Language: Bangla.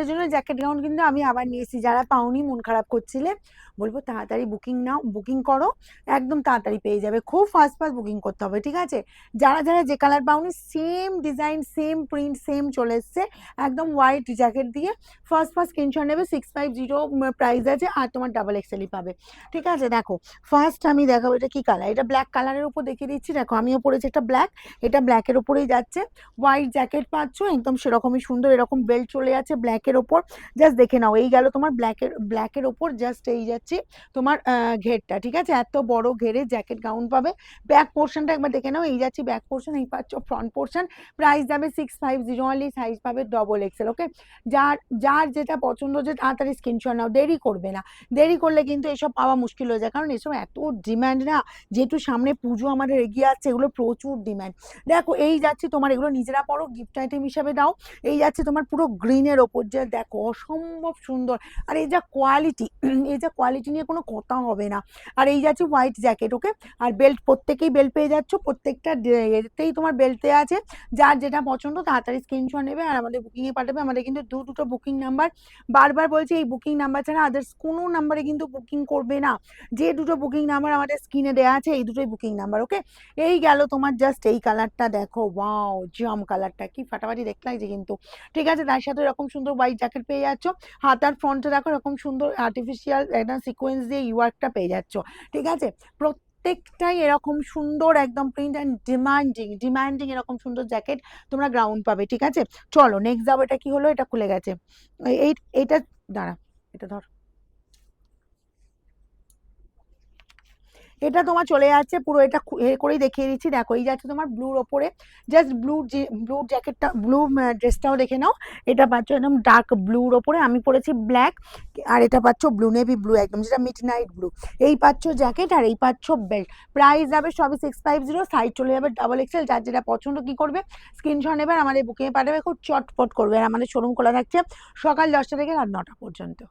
জন্য জ্যাকেট গাউন কিন্তু আমি আবার নিয়েছি। যারা পাওনি মন খারাপ করছিলে, বলবো তাড়াতাড়ি বুকিং নাও, বুকিং করো, একদম তাড়াতাড়ি পেয়ে যাবে। খুব ফাস্ট ফাস্ট বুকিং করতে হবে, ঠিক আছে? যারা যারা যে কালার পাওনি, same design, same print, same চলে এসছে, একদম হোয়াইট জ্যাকেট দিয়ে। ফার্স্ট ফার্স্ট স্ক্রিনশট নেবে, 650 প্রাইস আছে, আর তোমার ডাবল এক্সেলই পাবে, ঠিক আছে? দেখো ফার্স্ট আমি দেখাবো এটা কি কালার, এটা ব্ল্যাক কালারের উপর দেখিয়ে দিচ্ছি। দেখো আমিও পরেছি একটা ব্ল্যাক, এটা ব্ল্যাকের উপরেই যাচ্ছে, হোয়াইট জ্যাকেট পাচ্ছ, একদম সেরকমই সুন্দর, এরকম বেল্ট চলে যাচ্ছে ব্ল্যাকের ওপর। জাস্ট দেখে নাও, এই গেল তোমার ব্ল্যাকের ওপর, জাস্ট এই যাচ্ছে তোমার ঘেরটা, ঠিক আছে? এত বড় ঘেরে জ্যাকেট গাউন পাবে। ব্যাক পোর্শনটা একবার দেখে নাও, এই যাচ্ছে ব্যাক পোর্শন, এই পাচ্ছ ফ্রন্ট পোর্শন। প্রাইস যাবে 650 অনলি, সাইজ পাবে ডবল এক্সেল। ওকে, যার যার যেটা পছন্দ হচ্ছে তাড়াতাড়ি স্ক্রিনশট নাও, দেরি করবে না। দেরি করলে কিন্তু এসব পাওয়া মুশকিল হয়ে যায়, কারণ এসব এত ডিম্যান্ড না, যেহেতু সামনে পুজো আমাদের এগিয়ে আসছে, এগুলো প্রচুর ডিম্যান্ড। দেখো এই যাচ্ছে তোমার, এগুলো নিজেরা পড়ো, গিফট আইটেম হিসাবে দাও। এই যাচ্ছে তোমার পুরো গ্রিনের ওপর, যে দেখো অসম্ভব সুন্দর, আর এই যা কোয়ালিটি, এই যা কোয়ালিটি নিয়ে কোনো কথা হবে না। আর এই যাচ্ছে হোয়াইট জ্যাকেট। ওকে, আর বেল্ট, প্রত্যেকেই বেল্ট পেয়ে যাচ্ছ, প্রত্যেকটা এতেই তোমার বেল্টে আছে। যার যেটা পছন্দ তাড়াতাড়ি স্ক্রিনশট নেবে আর আমাদের বুকিংয়ে পাঠাবে। আমাদের কিন্তু দুটো বুকিং নাম্বার, বারবার বলছি, এই বুকিং নাম্বার ছাড়া আদার্স কোনো নাম্বারে কিন্তু বুকিং করবে না। যে দুটো বুকিং নাম্বার আমাদের স্ক্রিনে দেওয়া আছে, এই দুটোই বুকিং নাম্বার। ওকে, এই গেল তোমার, জাস্ট এই কালারটা দেখো, ওয়াও জাম কালারটা কি ফাটাফাটি দেখতে লাগছে কিন্তু, ঠিক আছে? তার সাথে এরকম সুন্দর হোয়াইট জ্যাকেট পেয়ে যাচ্ছ, হাতার ফ্রন্টে দেখো এরকম সুন্দর আর্টিফিশিয়াল একটা সিকোয়েন্স দিয়ে ইউয়ার্কটা পেয়ে যাচ্ছ, ঠিক আছে? প্রত্যেকটাই এরকম সুন্দর একদম প্রিন্ট অ্যান্ড ডিমান্ডিং এরকম সুন্দর জ্যাকেট তোমরা গ্রাউন্ড পাবে, ঠিক আছে? চলো নেক্সট যাবো। এটা কি হলো, এটা খুলে গেছে, এইটা দাঁড়া, এটা ধর, এটা তোমার চলে যাচ্ছে পুরো, এটা করেই দেখিয়ে দিচ্ছি। দেখো এই যাচ্ছে তোমার ব্লুর ওপরে, জাস্ট ব্লু জ্যাকেটটা, ব্লু ড্রেসটাও দেখে নাও। এটা পাচ্ছ একদম ডার্ক ব্লুর ওপরে, আমি পরেছি ব্ল্যাক, আর এটা পাচ্ছ ব্লু, নেভি ব্লু একদম, যেটা মিড নাইট ব্লু। এই পাচ্ছ জ্যাকেট, আর এই পাচ্ছ বেল্ট। প্রাইস যাবে সবই 650, সাইজ চলে যাবে ডাবল এক্সেল। যার যেটা পছন্দ কি করবে, স্ক্রিনশট নেবে আর আমাদের বুকিংয়ে পাঠাবে, খুব চটপট করবে। আর আমাদের শোরুম খোলা থাকছে সকাল 10টা থেকে রাত 9টা পর্যন্ত।